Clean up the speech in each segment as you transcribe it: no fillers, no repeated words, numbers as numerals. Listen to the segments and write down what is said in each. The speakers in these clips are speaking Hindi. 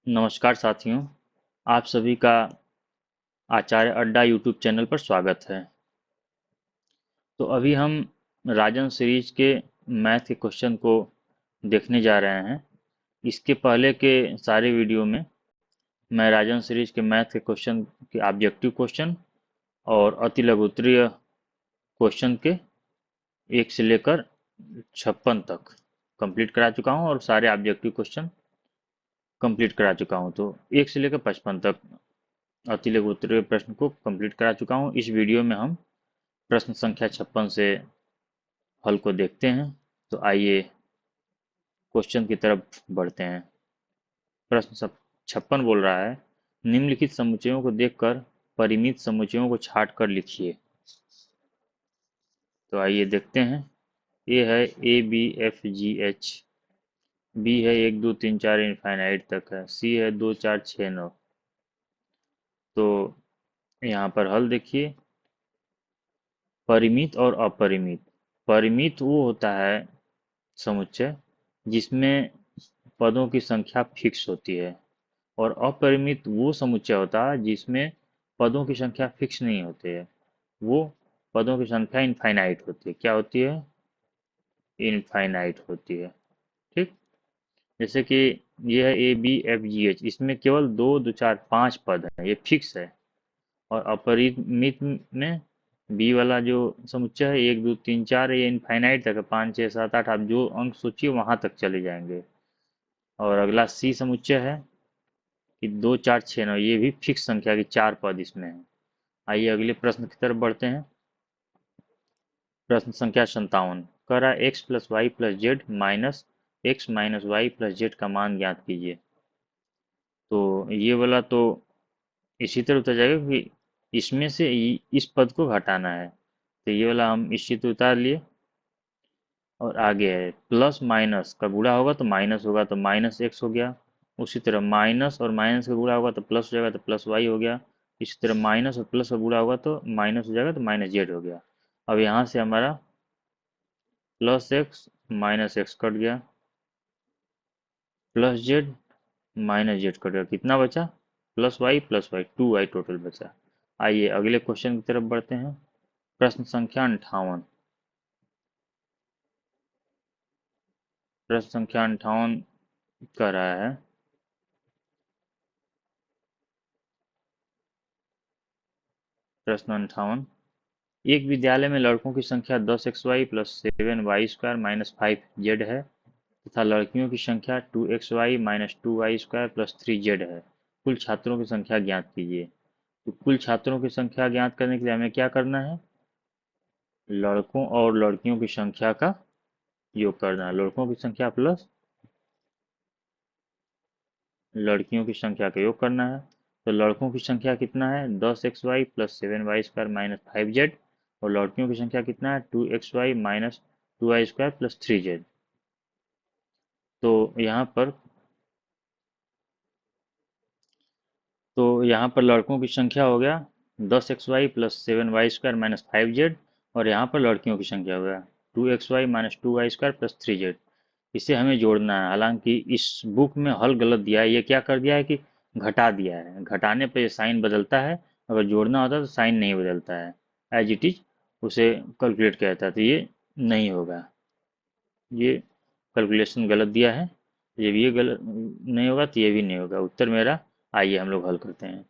नमस्कार साथियों, आप सभी का आचार्य अड्डा यूट्यूब चैनल पर स्वागत है। तो अभी हम राजन सीरीज के मैथ के क्वेश्चन को देखने जा रहे हैं। इसके पहले के सारे वीडियो में मैं राजन सीरीज के मैथ के क्वेश्चन के ऑब्जेक्टिव क्वेश्चन और अति लघुत्तरीय क्वेश्चन के 1 से लेकर 56 तक कंप्लीट करा चुका हूं और सारे ऑब्जेक्टिव क्वेश्चन कंप्लीट करा चुका हूं। तो 1 से लेकर 55 तक अति लघुत्तरीय प्रश्न को कंप्लीट करा चुका हूं। इस वीडियो में हम प्रश्न संख्या 56 से हल को देखते हैं। तो आइए क्वेश्चन की तरफ बढ़ते हैं। प्रश्न सब 56 बोल रहा है, निम्नलिखित समुच्चयों को देखकर परिमित समुच्चयों को छाट कर लिखिए। तो आइए देखते हैं। ए है A B F G H, B है 1 2 3 4 इनफाइनाइट तक है, सी है 2 4 6 9। तो यहाँ पर हल देखिए, परिमित और अपरिमित। परिमित वो होता है समुच्चय जिसमें पदों की संख्या फिक्स होती है, और अपरिमित वो समुच्चय होता है जिसमें पदों की संख्या फिक्स नहीं होती है। वो पदों की संख्या इनफाइनाइट होती है। क्या होती है? इनफाइनाइट होती है। ठीक। जैसे कि ये है A B F G H, इसमें केवल 2 2 4 5 पद हैं, ये फिक्स है। और अपरिमित में बी वाला जो समुच्चय है 1 2 3 4, ये इनफाइनाइट तक है, 5 6 7 8, आप जो अंक सोचिए वहां तक चले जाएंगे। और अगला सी समुच्चय है कि 2 4 6 9, ये भी फिक्स संख्या की 4 पद इसमें है। आइए अगले प्रश्न की तरफ बढ़ते हैं। प्रश्न संख्या 57 कह रहा है x plus y plus z minus x minus y plus z का मान ज्ञात कीजिए। तो ये वाला तो इसी तरह उतर जाएगा कि इसमें से इस पद को घटाना है। तो ये वाला हम इसी तरह उतार लिए। और आगे है प्लस माइनस का गुणा होगा तो माइनस होगा, तो माइनस एक्स हो गया। उसी तरह माइनस और माइनस का गुणा होगा तो प्लस हो जाएगा, तो प्लस वाई हो गया। इसी तरह माइनस और प्लस का गुणा होगा तो माइनस हो जाएगा, तो माइनस जेड हो गया। अब यहाँ से हमारा plus x minus x cut गया, plus z minus z cut गया। कितना बचा? प्लस वाई 2 वाई टोटल बचा। आइए अगले क्वेश्चन की तरफ बढ़ते हैं। प्रश्न संख्या 58। प्रश्न संख्या 58 कह रहा है, प्रश्न 58, एक विद्यालय में लड़कों की संख्या 10 x y plus 7 y square minus 5 z है तथा लड़कियों की संख्या 2 x y minus 2 y square plus 3 z है। कुल छात्रों की संख्या ज्ञात कीजिए। तो कुल छात्रों की संख्या ज्ञात करने के लिए हमें क्या करना है? लड़कों और लड़कियों की संख्या का योग करना है। लड़कों की संख्या प्लस लड़कियों की संख्या का योग करना है। तो लड़कों की संख्या कितना है? 10 x y plus 7 y square minus 5 Z. और लड़कियों की संख्या कितना है? 2 x y minus 2 y square plus 3 Z. तो यहाँ पर लड़कों की संख्या हो गया 10 x y plus 7 y square minus 5 Z. और यहाँ पर लड़कियों की संख्या हो गया 2 x y minus 2 y square plus 3 Z. इसे हमें जोड़ना है। हालांकि इस बुक में हल गलत दिया है। ये क्या कर दिया है कि घटा दिया है। घटाने पर साइन बदलता है, अगर जोड़ना होता है तो साइन नहीं बदलता है, एज इट इज उसे कैलकुलेट किया जाता है। तो ये नहीं होगा, ये कैलकुलेशन गलत दिया है। ये भी ये गलत नहीं होगा, तो ये भी नहीं होगा। उत्तर मेरा, आइए हम लोग हल करते हैं।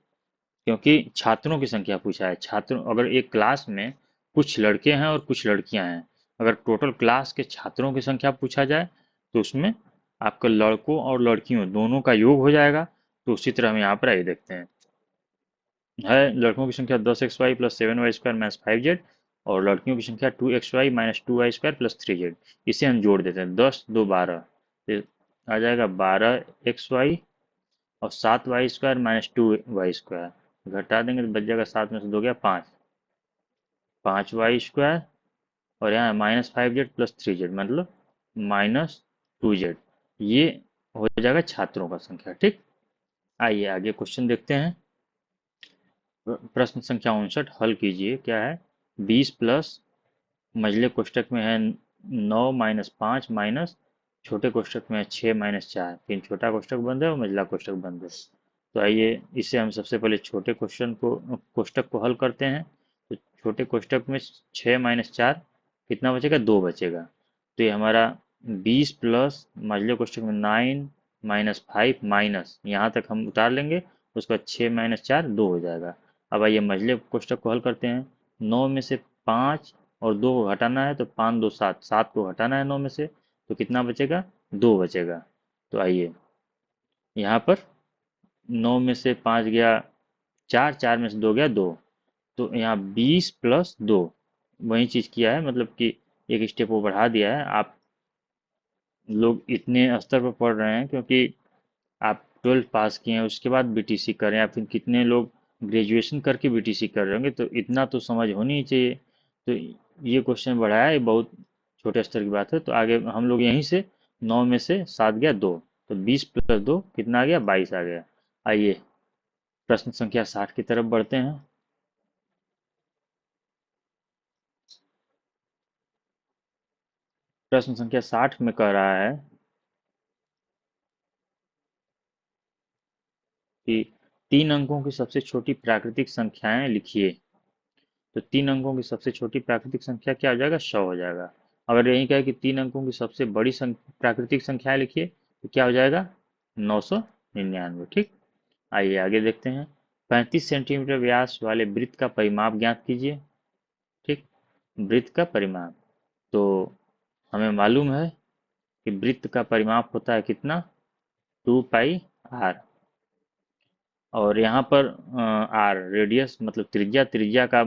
क्योंकि छात्रों की संख्या पूछा है। छात्रों, अगर एक क्लास में कुछ लड़के हैं और कुछ लड़कियां हैं, अगर टोटल क्लास के छात्रों की संख्या पूछा जाए तो उसमें आपका लड़कों और लड़कियों दोनों का योग हो जाएगा। तो उसी तरह हम यहाँ पर आइए देखते हैं। है लड़कों की संख्या 10 x y plus 7 y square minus 5 Z, और लड़कियों की संख्या 2 x y minus 2 y square plus 3 Z. इसे हम जोड़ देते हैं। 10 2 12, तो आ जाएगा 12 एक्स वाई और 7 y square minus 2 y square. घटा देंगे तो बच जाएगा 7 में से 2 गया 5, 5 वाई स्क्वायर। और यहाँ -5 जेड प्लस 3 जेड, मतलब -2 जेड। ये हो जाएगा छात्रों का संख्या। ठीक। आइए आगे क्वेश्चन देखते हैं। प्रश्न संख्या 59 हल कीजिए। क्या है? 20 प्लस मझले कोष्टक में है 9 माइनस 5 माइनस छोटे कोष्टक में 6 - 4, फिर छोटा कोष्टक बंद है और मझला कोष्टक बंद है। तो आइए इसे हम सबसे पहले छोटे क्वेश्चन को कोष्टक को हल करते हैं। तो छोटे कोष्टक में 6 - 4 कितना बचेगा, 2 बचेगा। तो ये हमारा 20 प्लस मझले कोष्टक में 9 - 5 माइनस यहाँ तक हम उतार लेंगे, उसका 6 - 4 2 हो जाएगा। अब आइए मझले कोष्टक को हल करते हैं। 9 में से 5 और 2 को हटाना है, तो 5 2 7, 7 को हटाना है 9 में से, तो कितना बचेगा, 2 बचेगा। तो आइए यहाँ पर 9 में से 5 गया 4, 4 में से 2 गया 2, तो यहाँ 20 प्लस 2 वही चीज़ किया है, मतलब कि एक स्टेप वो बढ़ा दिया है। आप लोग इतने स्तर पर पढ़ रहे हैं क्योंकि आप 12th पास किए हैं, उसके बाद बीटीसी कर रहे हैं, या फिर कितने लोग ग्रेजुएशन करके बीटीसी कर रहे होंगे, तो इतना तो समझ होनी ही चाहिए। तो ये क्वेश्चन बढ़ाया, ये बहुत छोटे स्तर की बात है। तो आगे हम लोग यहीं से 9 में से 7 गया 2, तो 20 प्लस 2 कितना आ गया, 22 आ गया। आइए प्रश्न संख्या 60 की तरफ बढ़ते हैं। प्रश्न संख्या 60 में कह रहा है कि 3 अंकों की सबसे छोटी प्राकृतिक संख्याएं लिखिए। तो 3 अंकों की सबसे छोटी प्राकृतिक संख्या क्या हो जाएगा, 100 हो जाएगा। अगर यही कहे कि 3 अंकों की सबसे बड़ी प्राकृतिक संख्या लिखिए, तो क्या हो जाएगा, 999। ठीक। आइए आगे देखते हैं। 35 सेंटीमीटर व्यास वाले वृत्त का परिमाप ज्ञात कीजिए। ठीक, वृत्त का परिमाप। तो हमें मालूम है कि वृत्त का परिमाप होता है कितना, 2 पाई आर। और यहाँ पर आर रेडियस मतलब त्रिज्या, त्रिज्या का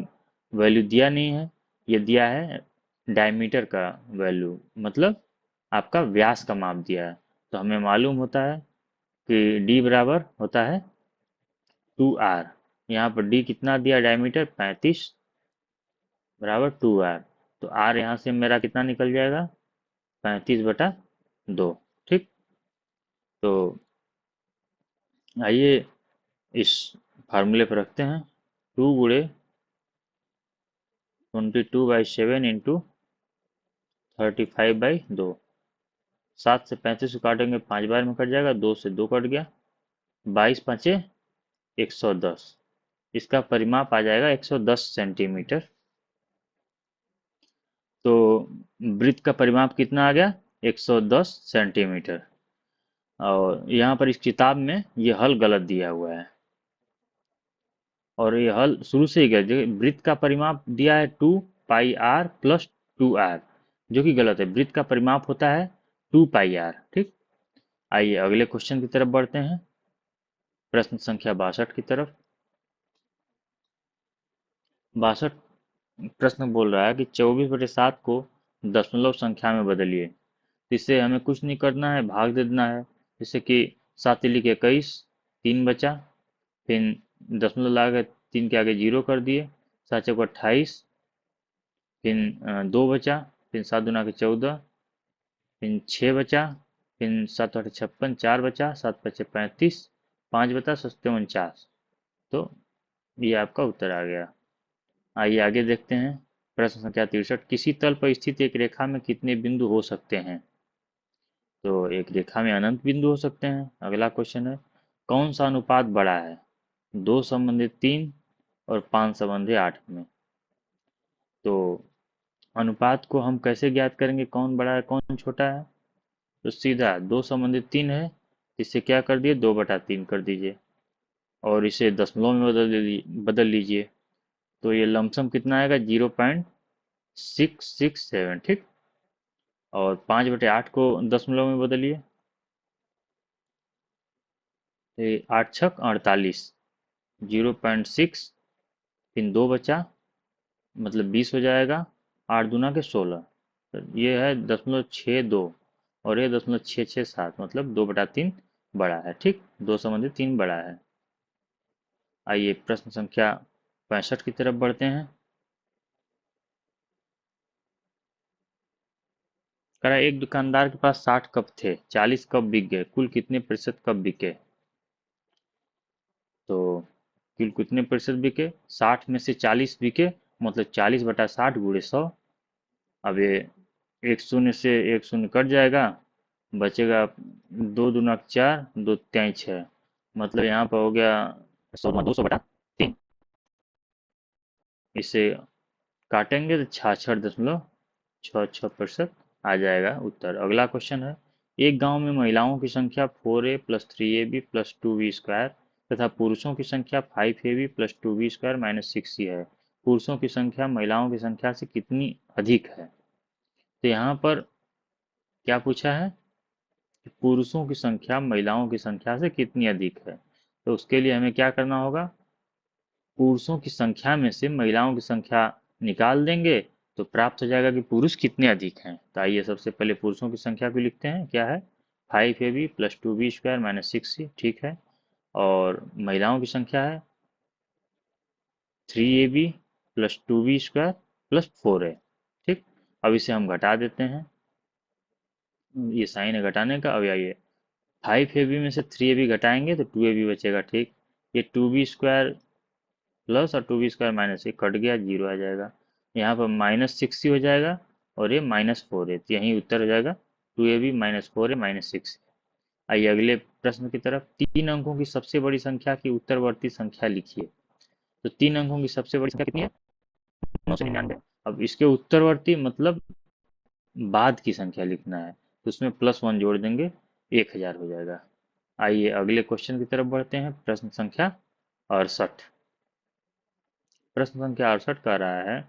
वैल्यू दिया नहीं है, ये दिया है डायमीटर का वैल्यू, मतलब आपका व्यास का माप दिया है। तो हमें मालूम होता है कि डी बराबर होता है 2 आर। यहाँ पर डी कितना दिया, डायमीटर 35 बराबर 2 आर। तो आर यहाँ से मेरा कितना निकल जाएगा, 35/2। ठीक। तो आइए इस फार्मूले पर रखते हैं। 2 × 22/7 इंटू 35/2। 7 से 35 को काटेंगे 5 बार में कट जाएगा, 2 से 2 कट गया, 22 5 110। इसका परिमाप आ जाएगा 110 सेंटीमीटर। तो वृत्त का परिमाप कितना आ गया, 110 सेंटीमीटर। और यहाँ पर इस किताब में ये हल गलत दिया हुआ है, और ये हल शुरू से ही गलत। वृत्त का परिमाप दिया है 2 पाई आर प्लस 2 आर, जो कि गलत है। वृत्त का परिमाप होता है 2 पाई आर। ठीक। आइए अगले क्वेश्चन की तरफ बढ़ते हैं, प्रश्न संख्या 62 की तरफ। 62 प्रश्न बोल रहा है कि 24/7 को दशमलव संख्या में बदलिए। इससे हमें कुछ नहीं करना है, भाग दे देना है। जैसे कि 7×21, 3 बचा, फिर दशमलव लगा के 3 के आगे 0 कर दिए, 7×4 = 28, फिर 2 बचा, फिर 7×2 = 14, फिर 6 बचा, फिर 7×8 = 56, 4 बचा, 7×5 = 35, 5 बचा, 7×7 = 49। तो ये आपका उत्तर आ गया। आइए आगे देखते हैं। प्रश्न संख्या 63, किसी तल पर स्थित एक रेखा में कितने बिंदु हो सकते हैं। तो एक रेखा में अनंत बिंदु हो सकते हैं। अगला क्वेश्चन है, कौन सा अनुपात बड़ा है, 2:3 और 5:8 में। तो अनुपात को हम कैसे ज्ञात करेंगे, कौन बड़ा है कौन छोटा है। तो सीधा 2:3 है, इसे क्या कर दिए, 2/3 कर दीजिए, और इसे दशमलव में बदल लीजिए। तो ये लमसम कितना आएगा, 0.667। ठीक। और 5/8 को दशमलव में बदलिए, तो ये 8×6 = 48, 0.6, फिर 2 बचा, मतलब 20 हो जाएगा, 8×2 = 16। तो ये है 0.62, और ये 0.667, मतलब 2/3 बड़ा है। ठीक, 2:3 बड़ा है। आइए प्रश्न संख्या 65 की तरफ बढ़ते हैं। करा, एक दुकानदार के पास 60 कप थे, 40 कप बिक गए, कुल कितने प्रतिशत कप बिके। तो कुल कितने प्रतिशत बिके, 60 में से 40 बिके, मतलब 40/60 × 100। अब ये एक शून्य से एक शून्य कट जाएगा, बचेगा 2 दूना 4, 2 तिहाई 6, मतलब यहाँ पर हो गया 200/3। इसे काटेंगे तो 66.66% आ जाएगा उत्तर। अगला क्वेश्चन है, एक गांव में महिलाओं की संख्या 4a+3ab+2b² तथा पुरुषों की संख्या 5ab+2b² - 6c है। पुरुषों की संख्या महिलाओं की संख्या से कितनी अधिक है? तो यहाँ पर क्या पूछा है कि पुरुषों की संख्या महिलाओं की संख्या से कितनी अधिक है। तो उसके लिए हमें क्या करना होगा, पुरुषों की संख्या में से महिलाओं की संख्या निकाल देंगे तो प्राप्त हो जाएगा कि पुरुष कितने अधिक हैं। तो आइए सबसे पहले पुरुषों की संख्या को लिखते हैं, क्या है 5ab+2b² - 6c, ठीक है। और महिलाओं की संख्या है 3ab+2b² + 4 है, ठीक। अब इसे हम घटा देते हैं, ये साइन है घटाने का। अब आइए 5ab में से 3ab घटाएंगे तो 2ab बचेगा, ठीक। ये 2b² प्लस और 2b² - 1 कट गया, 0 आ जाएगा। यहाँ पर -6c हो जाएगा और ये -4 है, तो यही उत्तर हो जाएगा 2ab - 4a - 6। आइए अगले प्रश्न की तरफ। 3 अंकों की सबसे बड़ी संख्या की उत्तरवर्ती संख्या लिखिए। तो 3 अंकों की सबसे बड़ी संख्या कितनी है? 999। अब इसके उत्तरवर्ती मतलब बाद की संख्या लिखना है, तो उसमें +1 जोड़ देंगे, 1000 हो जाएगा। आइए अगले क्वेश्चन की तरफ बढ़ते हैं। प्रश्न संख्या 68। प्रश्न संख्या 68 कह रहा है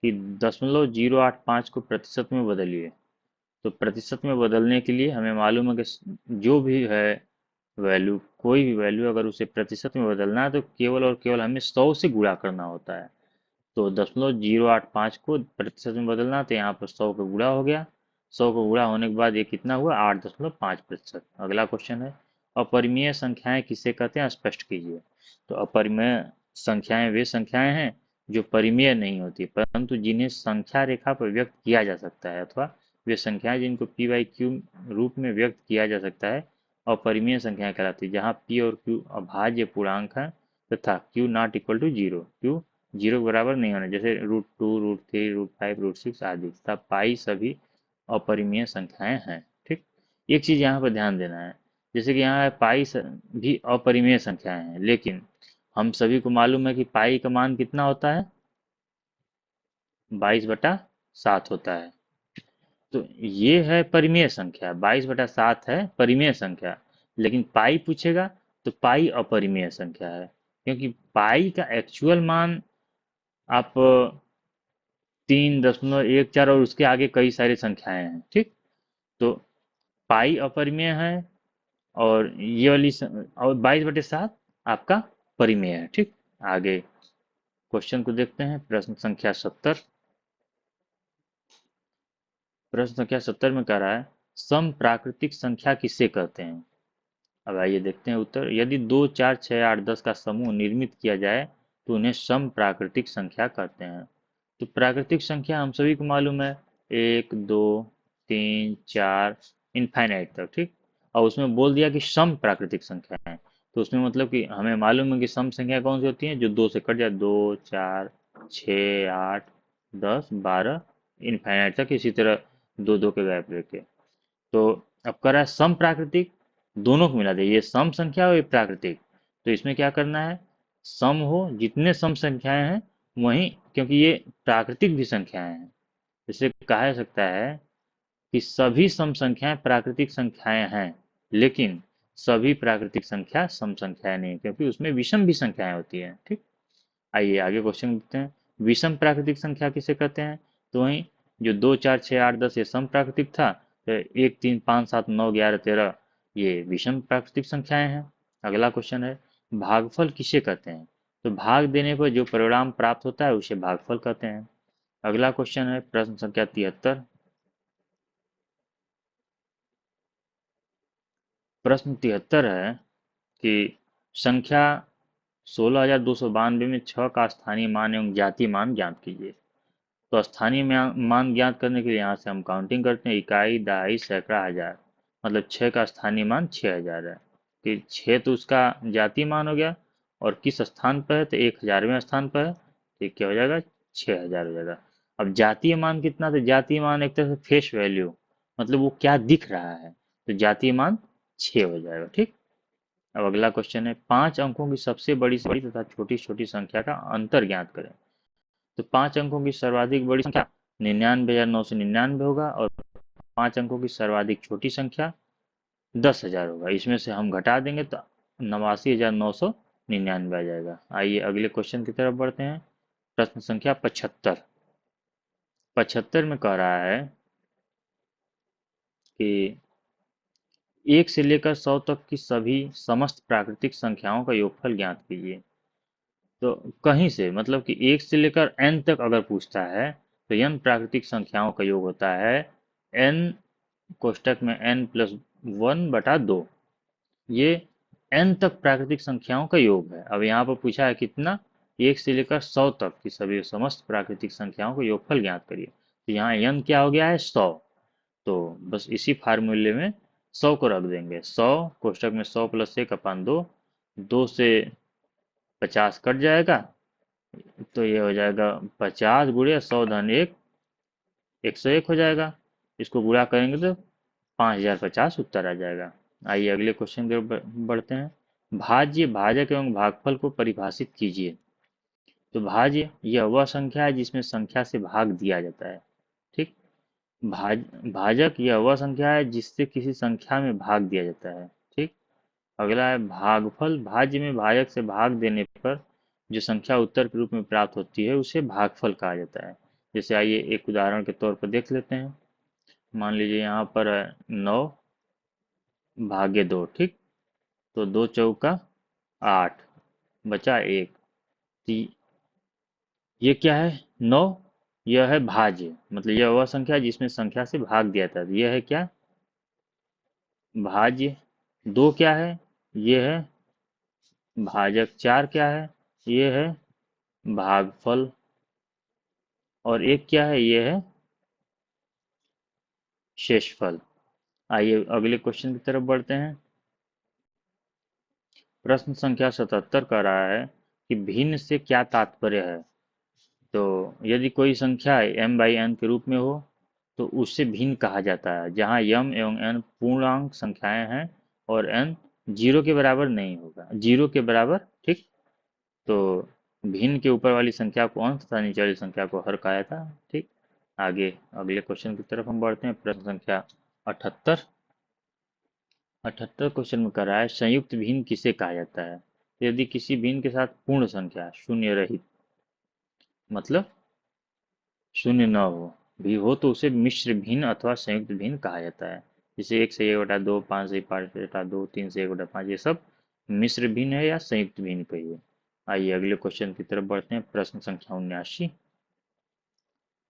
कि 0.085 को प्रतिशत में बदलिए। तो प्रतिशत में बदलने के लिए हमें मालूम है कि जो भी है वैल्यू, कोई भी वैल्यू अगर उसे प्रतिशत में बदलना है तो केवल और केवल हमें 100 से गुणा करना होता है। तो 0.085 को प्रतिशत में बदलना, तो यहाँ पर 100 का गुणा हो गया। 100 का गुणा होने के बाद ये कितना हुआ, 8.5%। अगला क्वेश्चन है, अपरिमेय संख्याएं किसे कहते हैं, स्पष्ट कीजिए। तो अपरिमेय संख्याएं वे संख्याएं हैं जो परिमेय नहीं होती परंतु जिन्हें संख्या रेखा पर व्यक्त किया जा सकता है, अथवा वे संख्याएं जिनको p/q रूप में व्यक्त किया जा सकता है अपरिमेय संख्याएं कहलाती है, जहाँ p और q अभाज्य पूर्णांक हैं तथा q not equal to zero, q 0 के बराबर नहीं होना, जैसे √2, √3, √5, √6 आदि, तब पाई सभी अपरिमेय संख्याएं हैं, ठीक। एक चीज यहाँ पर ध्यान देना है, जैसे कि यहाँ पाई भी अपरिमेय संख्याएं हैं, लेकिन हम सभी को मालूम है कि पाई का मान कितना होता है, 22/7 होता है। तो ये है परिमेय संख्या, 22/7 है परिमेय संख्या, लेकिन पाई पूछेगा तो पाई अपरिमेय संख्या है, क्योंकि पाई का एक्चुअल मान आप 3.14 और उसके आगे कई सारी संख्याएं हैं, ठीक। तो पाई अपरिमेय है और ये वाली और 22/7 आपका परिमेय है, ठीक। आगे क्वेश्चन को देखते हैं। प्रश्न संख्या 70। प्रश्न संख्या 70 में कह रहा है, सम प्राकृतिक संख्या किसे कहते हैं। अब आइए देखते हैं उत्तर। यदि 2, 4, 6, 8, 10 का समूह निर्मित किया जाए तो उन्हें सम प्राकृतिक संख्या कहते हैं। तो प्राकृतिक संख्या हम सभी को मालूम है, 1, 2, 3, 4 इनफाइनाइट तक, ठीक। और उसमें बोल दिया कि सम प्राकृतिक संख्या है, तो उसमें मतलब कि हमें मालूम है कि सम संख्या कौन सी होती है, जो 2 से कट जाए, 2, 4, 6, 8, 10, 12 इनफाइनाइट तक, इसी तरह 2, 2 के गैप लेके। तो अब कर रहा है सम प्राकृतिक, दोनों को मिला दे, ये सम संख्या और ये प्राकृतिक। तो इसमें क्या करना है, सम हो, जितने सम संख्याएं हैं वहीं, क्योंकि ये प्राकृतिक भी संख्याएं हैं, इसे कहा जा सकता है कि सभी सम संख्याएं प्राकृतिक संख्याएं हैं, लेकिन सभी प्राकृतिक संख्या सम संख्याएं नहीं, क्योंकि उसमें विषम भी संख्याएं होती हैं, ठीक। आइए आगे क्वेश्चन देखते हैं। विषम प्राकृतिक संख्या किसे कहते हैं। तो वहीं जो 2, 4, 6, 8, 10 ये सम प्राकृतिक था, तो 1, 3, 5, 7, 9, 11, 13 ये विषम प्राकृतिक संख्याएं हैं। अगला क्वेश्चन है, भागफल किसे कहते हैं। तो भाग देने पर जो परिणाम प्राप्त होता है उसे भागफल कहते हैं। अगला क्वेश्चन है प्रश्न संख्या 73। प्रश्न 73 है कि संख्या 16,292 में 6 का स्थानीय मान एवं जातीय मान ज्ञात कीजिए। तो स्थानीय मान ज्ञात करने के लिए यहाँ से हम काउंटिंग करते हैं, इकाई, दहाई, सैकड़ा, हजार, मतलब 6 का स्थानीय मान 6000 है। कि 6 तो उसका जातीय मान हो गया, और किस स्थान पर है, तो 1000वें स्थान पर है, तो क्या हो जाएगा, 6000 हो जाएगा। अब जातीय मान कितना, तो जातीय मान एक तरह से फेस वैल्यू, मतलब वो क्या दिख रहा है, तो जातीय मान 6 हो जाएगा। ठीक। अब अगला क्वेश्चन है 5 अंकों की सबसे बड़ी तथा छोटी छोटी संख्या का अंतर ज्ञात करें। तो 5 अंकों की सर्वाधिक बड़ी संख्या 99,999 होगा और 5 अंकों की सर्वाधिक छोटी संख्या 10,000 होगा। इसमें से हम घटा देंगे तो 89,999 आ जाएगा। आइए अगले क्वेश्चन की तरफ बढ़ते हैं। प्रश्न संख्या 75। 75 में कह रहा है कि 1 से लेकर 100 तक की सभी समस्त प्राकृतिक संख्याओं का योगफल ज्ञात कीजिए। तो कहीं से मतलब कि 1 से लेकर n तक अगर पूछता है तो n प्राकृतिक संख्याओं का योग होता है n कोष्टक में n+1/2। ये n तक प्राकृतिक संख्याओं का योग है। अब यहाँ पर पूछा है कितना, 1 से लेकर 100 तक की सभी समस्त प्राकृतिक संख्याओं का योगफल ज्ञात करिए। तो यहाँ n क्या हो गया है 100। तो बस इसी फार्मूले में 100 को रख देंगे। 100 कोष्टक में 100 + 1/2, 2 से 50 कट जाएगा तो ये हो जाएगा 50 × 100 - 1, 101 हो जाएगा। इसको गुणा करेंगे तो 5050 उत्तर आ जाएगा। आइए अगले क्वेश्चन की ओर बढ़ते हैं। भाज्य, भाजक एवं भागफल को परिभाषित कीजिए। तो भाज्य यह वह संख्या है जिसमें संख्या से भाग दिया जाता है। ठीक। भाजक यह वह संख्या है जिससे किसी संख्या में भाग दिया जाता है। ठीक। अगला है भागफल। भाज्य में भाजक से भाग देने पर जो संख्या उत्तर के रूप में प्राप्त होती है उसे भागफल कहा जाता है। जैसे आइए एक उदाहरण के तौर पर देख लेते हैं। मान लीजिए यहाँ पर 9/2। ठीक। तो 2 चौका 8, बचा 1। ये क्या है 9। यह है भाज्य, मतलब यह वह संख्या है जिसमें संख्या से भाग दिया था। यह है क्या भाज्य। 2 क्या है, ये है भाजक। 4 क्या है, ये है भागफल। और 1 क्या है, ये है शेषफल। आइए अगले क्वेश्चन की तरफ बढ़ते हैं। प्रश्न संख्या 77 कर रहा है कि भिन्न से क्या तात्पर्य है। तो यदि कोई संख्या m/n के रूप में हो तो उससे भिन्न कहा जाता है जहां m एवं n पूर्णांक संख्याएं हैं और n 0 के बराबर नहीं होगा, 0 के बराबर। ठीक। तो भिन्न के ऊपर वाली संख्या को अंश तथा नीचे वाली संख्या को हर कहा जाता है। ठीक। आगे अगले क्वेश्चन की तरफ हम बढ़ते हैं। प्रश्न संख्या 78। 78 क्वेश्चन में कर रहा है संयुक्त भिन्न किसे कहा जाता है। तो यदि किसी भिन्न के साथ पूर्ण संख्या शून्य रहित, मतलब शून्य न हो भी हो, तो उसे मिश्र भिन्न अथवा संयुक्त भिन्न कहा जाता है। जैसे 1 से 1/2, 5 से 5/2, 3 से 1/5, ये सब मिश्र भिन्न है या संयुक्त भिन्न कहिए। आइए अगले क्वेश्चन की तरफ बढ़ते हैं। प्रश्न संख्या 79।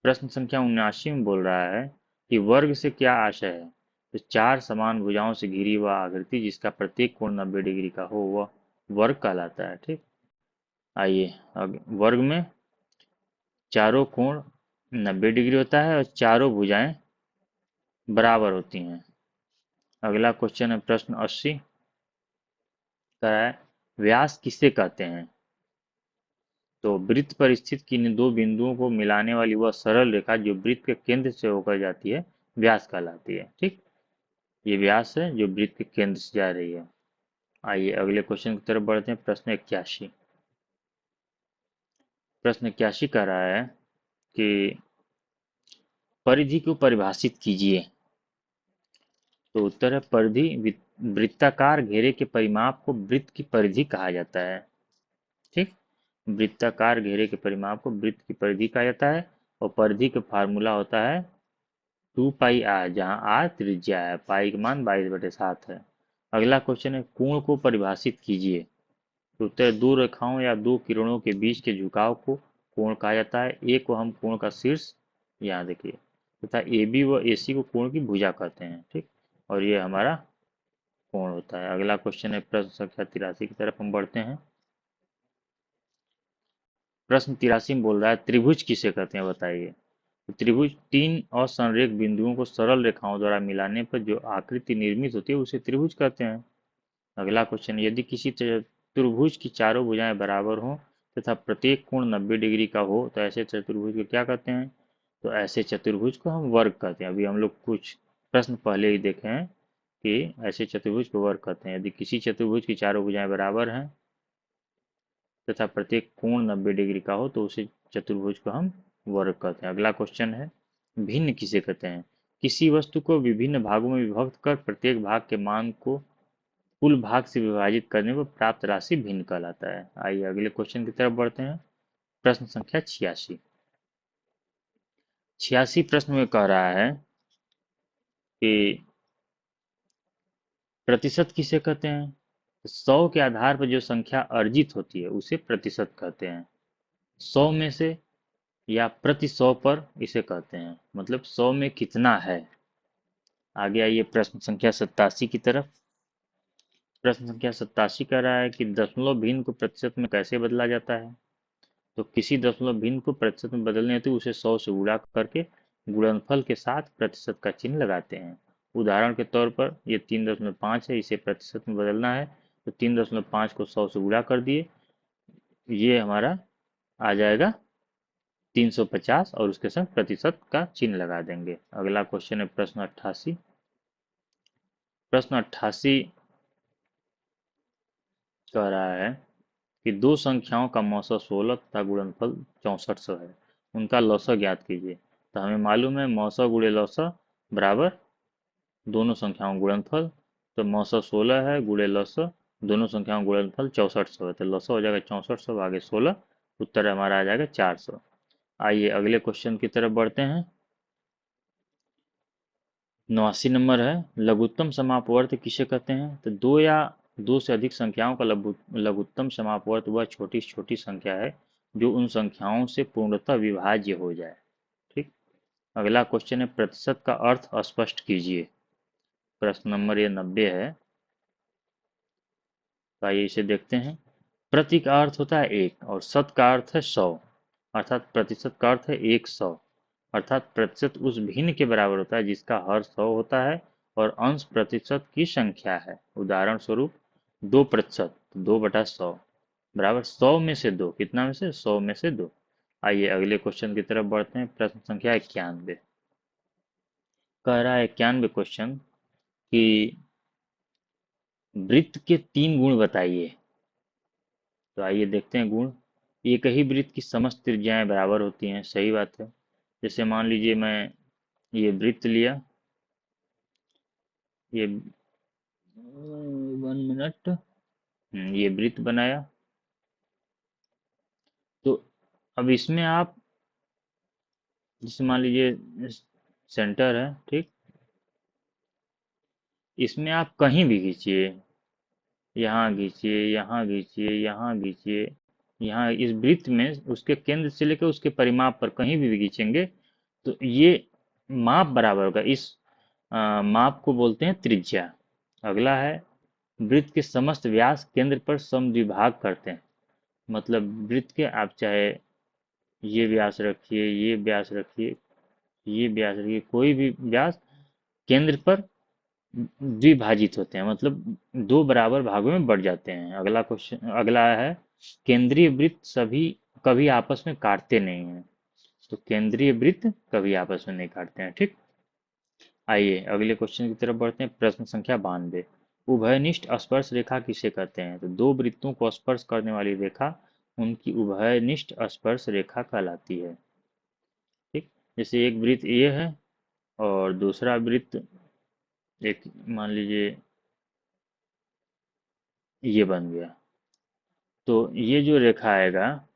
प्रश्न संख्या 79 में बोल रहा है कि वर्ग से क्या आशय है। तो 4 समान भुजाओं से घिरी हुआ आकृति जिसका प्रत्येक कोण 90 डिग्री का हो वह वर्ग कहलाता है। ठीक। आइए वर्ग में चारों कोण 90 डिग्री होता है और चारों भुजाएं बराबर होती हैं। अगला क्वेश्चन है प्रश्न 80 का है व्यास किसे कहते हैं। तो वृत्त पर स्थित किन्हीं दो बिंदुओं को मिलाने वाली वह सरल रेखा जो वृत्त के केंद्र से होकर जाती है व्यास कहलाती है। ठीक। ये व्यास है जो वृत्त के केंद्र से जा रही है। आइए अगले क्वेश्चन की तरफ बढ़ते हैं। प्रश्न 81। प्रश्न 81 कह रहा है कि परिधि को परिभाषित कीजिए। तो उत्तर है परिधि वृत्ताकार घेरे के परिमाप को वृत्त की परिधि कहा जाता है। ठीक। वृत्ताकार घेरे के परिमाप को वृत्त की परिधि कहा जाता है और परिधि का फार्मूला होता है 2πr, जहां r त्रिज्या है, पाई का मान 22/7 है। अगला क्वेश्चन है कोण को परिभाषित कीजिए। तो उत्तर दो रेखाओं या दो किरणों के बीच के झुकाव को कोण कहा जाता है। ए को हम कोण का शीर्ष, यहाँ देखिए, तथा ए बी व ए सी को कोण की भुजा कहते हैं। ठीक। और ये हमारा कोण होता है। अगला क्वेश्चन है प्रश्न संख्या 83 की तरफ हम बढ़ते हैं। प्रश्न 83 में बोल रहा है त्रिभुज किसे कहते हैं बताइए। तो त्रिभुज तीन असंरेख बिंदुओं को सरल रेखाओं द्वारा मिलाने पर जो आकृति निर्मित होती है उसे त्रिभुज कहते हैं। अगला क्वेश्चन, यदि किसी चतुर्भुज की चारों भुजाएं बराबर हों तथा प्रत्येक कोण 90 डिग्री का हो तो ऐसे चतुर्भुज को क्या कहते हैं। तो ऐसे चतुर्भुज को हम वर्ग कहते हैं। अभी हम लोग कुछ प्रश्न पहले ही देखे हैं कि ऐसे चतुर्भुज को वर्ग कहते हैं। यदि किसी चतुर्भुज की चारों भुजाएं बराबर हैं तथा प्रत्येक कोण 90 डिग्री का हो तो उसे चतुर्भुज को हम वर्ग कहते हैं। अगला क्वेश्चन है, भिन्न किसे कहते हैं? किसी वस्तु को विभिन्न भागों में विभक्त कर प्रत्येक भाग के मान को कुल भाग से विभाजित करने पर प्राप्त राशि भिन्न कहलाता है। आइए अगले क्वेश्चन की तरफ बढ़ते हैं। प्रश्न संख्या 86। 86 प्रश्न में कह रहा है कि प्रतिशत किसे कहते हैं? 100 के आधार पर जो संख्या अर्जित होती है उसे प्रतिशत कहते हैं। 100 में से या प्रति 100 पर इसे कहते हैं, मतलब 100 में कितना है। आगे आइए प्रश्न संख्या 87 की तरफ। प्रश्न संख्या 87 कह रहा है कि दशमलव भिन्न को प्रतिशत में कैसे बदला जाता है? तो किसी दशमलव भिन्न को प्रतिशत में बदलने हेतु उसे 100 से गुणा करके गुणनफल के साथ प्रतिशत का चिन्ह लगाते हैं। उदाहरण के तौर पर ये 3.5 है, इसे प्रतिशत में बदलना है तो 3.5 को 100 से गुणा कर दिए, ये हमारा आ जाएगा 350 और उसके संग प्रतिशत का चिन्ह लगा देंगे। अगला क्वेश्चन है प्रश्न 88। प्रश्न 88 कह रहा है कि दो संख्याओं का मौसा 16 तथा गुणनफल 6400 है, उनका लौसा ज्ञात कीजिए। तो हमें मालूम है मौसा गुणे लौसा बराबर दोनों संख्याओं गुणनफल। तो मौसा 16 है गुणे लौसा दोनों संख्याओं गुणनफल 6400 है, तो लौसा हो जाएगा 6400 आगे 16, उत्तर हमारा आ जाएगा 400। आइए अगले क्वेश्चन की तरफ बढ़ते हैं। 89 नंबर है, लघुत्तम समापवर्त किसे कहते हैं? तो दो या दो से अधिक संख्याओं का लघुत्तम समापवर्त वह छोटी छोटी संख्या है जो उन संख्याओं से पूर्णतः विभाज्य हो जाए। ठीक। अगला क्वेश्चन है, प्रतिशत का अर्थ स्पष्ट कीजिए। प्रश्न नंबर ये 90 है, तो आइए इसे देखते हैं। प्रति का अर्थ होता है एक और शत का अर्थ है 100, अर्थात प्रतिशत का अर्थ है 100, अर्थात प्रतिशत उस भिन्न के बराबर होता है जिसका हर 100 होता है और अंश प्रतिशत की संख्या है। उदाहरण स्वरूप 2%, 2/100 बराबर 100 में से 2, कितना में से? 100 में से 2। आइए अगले क्वेश्चन की तरफ बढ़ते हैं। प्रश्न संख्या 91 कह रहा है, 91 क्वेश्चन कि वृत्त के 3 गुण बताइए। तो आइए देखते हैं गुण। एक ही वृत्त की समस्त त्रिज्याएं बराबर होती हैं, सही बात है। जैसे मान लीजिए मैं ये वृत्त लिया, ये 1 मिनट, ये वृत्त बनाया। तो अब इसमें आप जैसे मान लीजिए सेंटर है, ठीक, इसमें आप कहीं भी खींचिए, यहाँ खींचिए, यहाँ खींचिए, यहाँ खींचिए, यहाँ इस वृत्त में उसके केंद्र से लेकर उसके परिमाप पर कहीं भी खींचेंगे तो ये माप बराबर होगा। इस माप को बोलते हैं त्रिज्या। अगला है, वृत्त के समस्त व्यास केंद्र पर समद्विभाग करते हैं। मतलब वृत्त के आप चाहे ये व्यास रखिए, ये व्यास रखिए, ये व्यास रखिए, कोई भी व्यास केंद्र पर द्विभाजित होते हैं, मतलब दो बराबर भागों में बढ़ जाते हैं। अगला क्वेश्चन, अगला है, केंद्रीय वृत्त सभी कभी आपस में काटते नहीं हैं। तो केंद्रीय वृत्त कभी आपस में नहीं काटते हैं। ठीक। आइए अगले क्वेश्चन की तरफ बढ़ते हैं। प्रश्न संख्या 92, उभयनिष्ठ स्पर्श रेखा किसे कहते हैं? तो दो वृत्तों को स्पर्श करने वाली रेखा उनकी उभयनिष्ठ स्पर्श रेखा कहलाती है। ठीक। जैसे एक वृत्त ये है और दूसरा वृत्त एक मान लीजिए ये बन गया, तो ये जो रेखा आएगा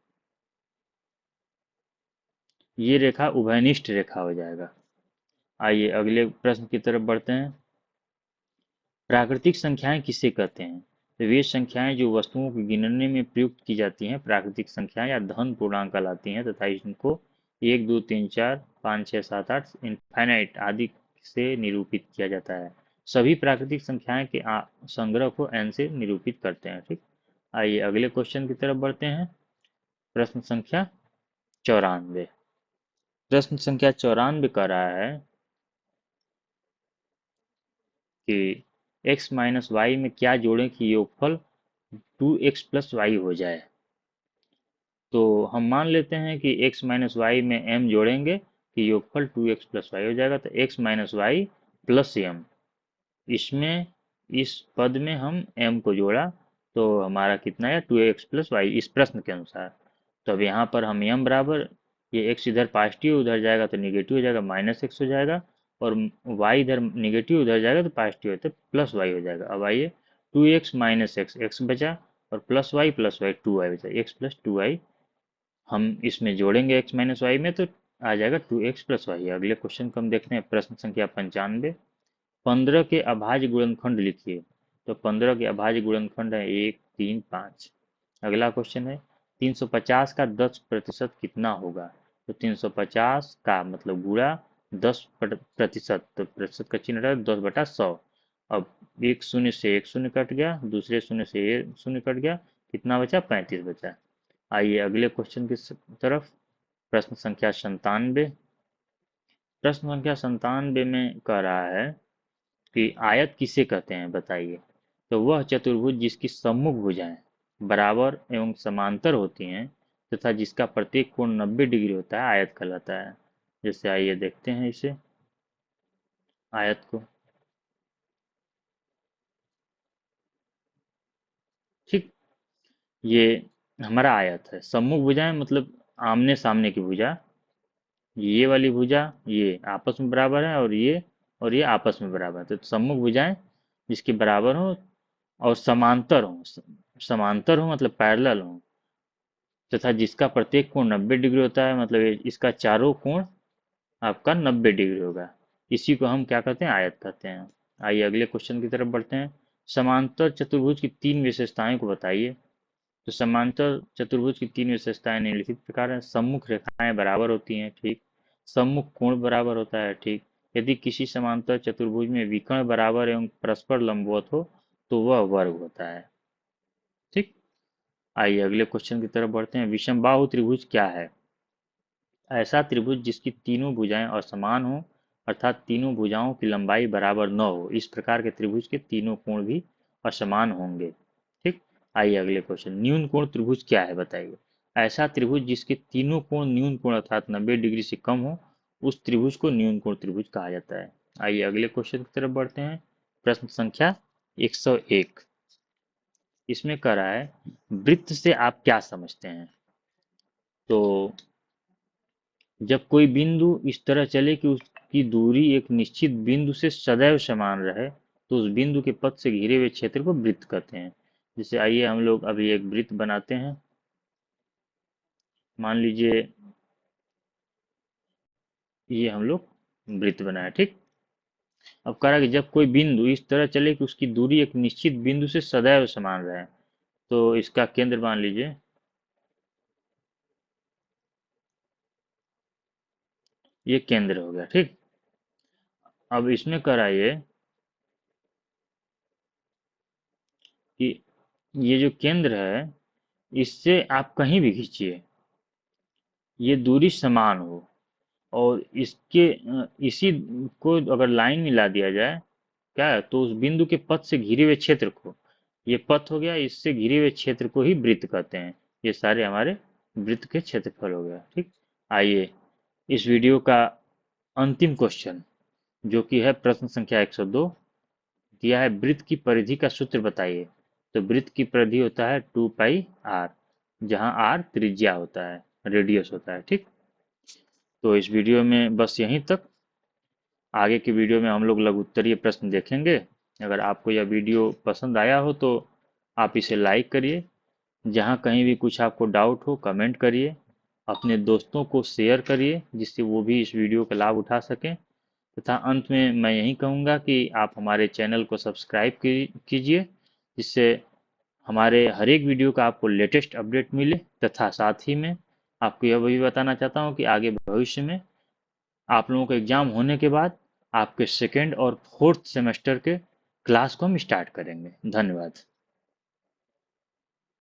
ये रेखा उभयनिष्ठ रेखा हो जाएगा। आइए अगले प्रश्न की तरफ बढ़ते हैं। प्राकृतिक संख्याएं किसे कहते हैं? तो वे संख्याएं जो वस्तुओं को गिनने में प्रयुक्त की जाती हैं प्राकृतिक संख्याएं या धन पूर्णांक कहलाती हैं तथा इनको 1 2 3 4 5 6 7 8 इनफाइनाइट आदि से निरूपित किया जाता है। सभी प्राकृतिक संख्याएं के संग्रह को n से निरूपित करते हैं। ठीक। आइए अगले क्वेश्चन की तरफ बढ़ते हैं। प्रश्न संख्या 94। प्रश्न संख्या 94 कह रहा है कि x माइनस वाई में क्या जोड़ें कि योगफल 2x प्लस वाई हो जाए। तो हम मान लेते हैं कि x माइनस वाई में m जोड़ेंगे कि योगफल 2x प्लस वाई हो जाएगा। तो x minus y plus m, इसमें इस पद में हम m को जोड़ा तो हमारा कितना है 2x प्लस वाई इस प्रश्न के अनुसार। तो अब यहाँ पर हम m बराबर ये x इधर पॉजिटिव उधर जाएगा तो निगेटिव हो जाएगा -x हो जाएगा, और y इधर निगेटिव उधर जाएगा तो पॉजिटिव है तो प्लस वाई हो जाएगा। अब आइए 2x माइनस x बचा और प्लस वाई 2y बचा, x प्लस 2y हम इसमें जोड़ेंगे x माइनस वाई में तो आ जाएगा 2x प्लस वाई। अगले क्वेश्चन को हम देखते हैं, प्रश्न संख्या 95। 15 के अभाज्य गुणनखंड लिखिए। तो 15 के अभाज्य गुणनखंड है 1, 3, 5। अगला क्वेश्चन है 350 का 10% कितना होगा। तो 350 का मतलब गुणा 10%, तो प्रतिशत का चिन्ह है 10/100। अब एक शून्य से एक शून्य कट गया, दूसरे शून्य से एक शून्य कट गया, कितना बचा 35 बचा। आइए अगले क्वेश्चन की तरफ, प्रश्न संख्या 97। प्रश्न संख्या 97 में कह रहा है कि आयत किसे कहते हैं बताइए। तो वह चतुर्भुज जिसकी सम्मुख भुजाएं बराबर एवं समांतर होती हैं तथा जिसका प्रत्येक कोण 90 डिग्री होता है आयत कहलाता है। जैसे आइए देखते हैं इसे आयत को। ठीक, ये हमारा आयत है। सम्मुख भुजाएं मतलब आमने सामने की भुजा, ये वाली भुजा ये आपस में बराबर है और ये आपस में बराबर है। तो सम्मुख भुजाएं जिसके बराबर हो और समांतर हो मतलब पैरेलल हो, तथा जिसका प्रत्येक कोण 90 डिग्री होता है, मतलब इसका चारों कोण आपका 90 डिग्री होगा, इसी को हम क्या कहते हैं आयत कहते हैं। आइए अगले क्वेश्चन की तरफ बढ़ते हैं। समांतर चतुर्भुज की 3 विशेषताएं को बताइए। तो समांतर चतुर्भुज की 3 विशेषताएं निम्नलिखित प्रकार हैं। सम्मुख रेखाएं बराबर होती हैं, ठीक। सम्मुख कोण बराबर होता है, ठीक। यदि किसी समांतर चतुर्भुज में विकर्ण बराबर एवं परस्पर लंबवत हो तो वह वर्ग होता है, ठीक। आइए अगले क्वेश्चन की तरफ बढ़ते हैं। विषमबाहु त्रिभुज क्या है। ऐसा त्रिभुज जिसकी तीनों भुजाएं असमान हो, अर्थात तीनों भुजाओं की लंबाई बराबर न हो, इस प्रकार के त्रिभुज के तीनों कोण भी असमान होंगे, ठीक। आइए अगले क्वेश्चन, न्यून कोण त्रिभुज क्या है बताइए। ऐसा त्रिभुज जिसके तीनों कोण न्यून कोण अर्थात 90 डिग्री से कम हो, उस त्रिभुज को न्यून कोण त्रिभुज कहा जाता है। आइए अगले क्वेश्चन की तरफ बढ़ते हैं। प्रश्न संख्या 101। इसमें कह रहा है वृत्त से आप क्या समझते हैं। तो जब कोई बिंदु इस तरह चले कि उसकी दूरी एक निश्चित बिंदु से सदैव समान रहे तो उस बिंदु के पथ से घिरे हुए क्षेत्र को वृत्त कहते हैं। जैसे आइए हम लोग अभी एक वृत्त बनाते हैं। मान लीजिए ये हम लोग वृत्त बनाया, ठीक। अब कह रहा है कि जब कोई बिंदु इस तरह चले कि उसकी दूरी एक निश्चित बिंदु से सदैव समान रहे, तो इसका केंद्र मान लीजिए ये केंद्र हो गया, ठीक। अब इसमें कह रहा है ये कि ये जो केंद्र है इससे आप कहीं भी खींचिए ये दूरी समान हो, और इसके इसी को अगर लाइन मिला दिया जाए क्या है, तो उस बिंदु के पथ से घिरे हुए क्षेत्र को, ये पथ हो गया, इससे घिरे हुए क्षेत्र को ही वृत्त कहते हैं। ये सारे हमारे वृत्त के क्षेत्रफल हो गया, ठीक। आइए इस वीडियो का अंतिम क्वेश्चन जो कि है प्रश्न संख्या 102, दिया है वृत्त की परिधि का सूत्र बताइए। तो वृत्त की परिधि होता है 2πr, जहां r त्रिज्या होता है, रेडियस होता है, ठीक। तो इस वीडियो में बस यहीं तक। आगे की वीडियो में हम लोग लघु उत्तरीय प्रश्न देखेंगे। अगर आपको यह वीडियो पसंद आया हो तो आप इसे लाइक करिए। जहाँ कहीं भी कुछ आपको डाउट हो कमेंट करिए। अपने दोस्तों को शेयर करिए जिससे वो भी इस वीडियो का लाभ उठा सकें। तथा अंत में मैं यही कहूँगा कि आप हमारे चैनल को सब्सक्राइब कीजिए, जिससे हमारे हर एक वीडियो का आपको लेटेस्ट अपडेट मिले। तथा साथ ही में आपको यह भी बताना चाहता हूँ कि आगे भविष्य में आप लोगों का एग्जाम होने के बाद आपके सेकेंड और फोर्थ सेमेस्टर के क्लास को हम स्टार्ट करेंगे। धन्यवाद।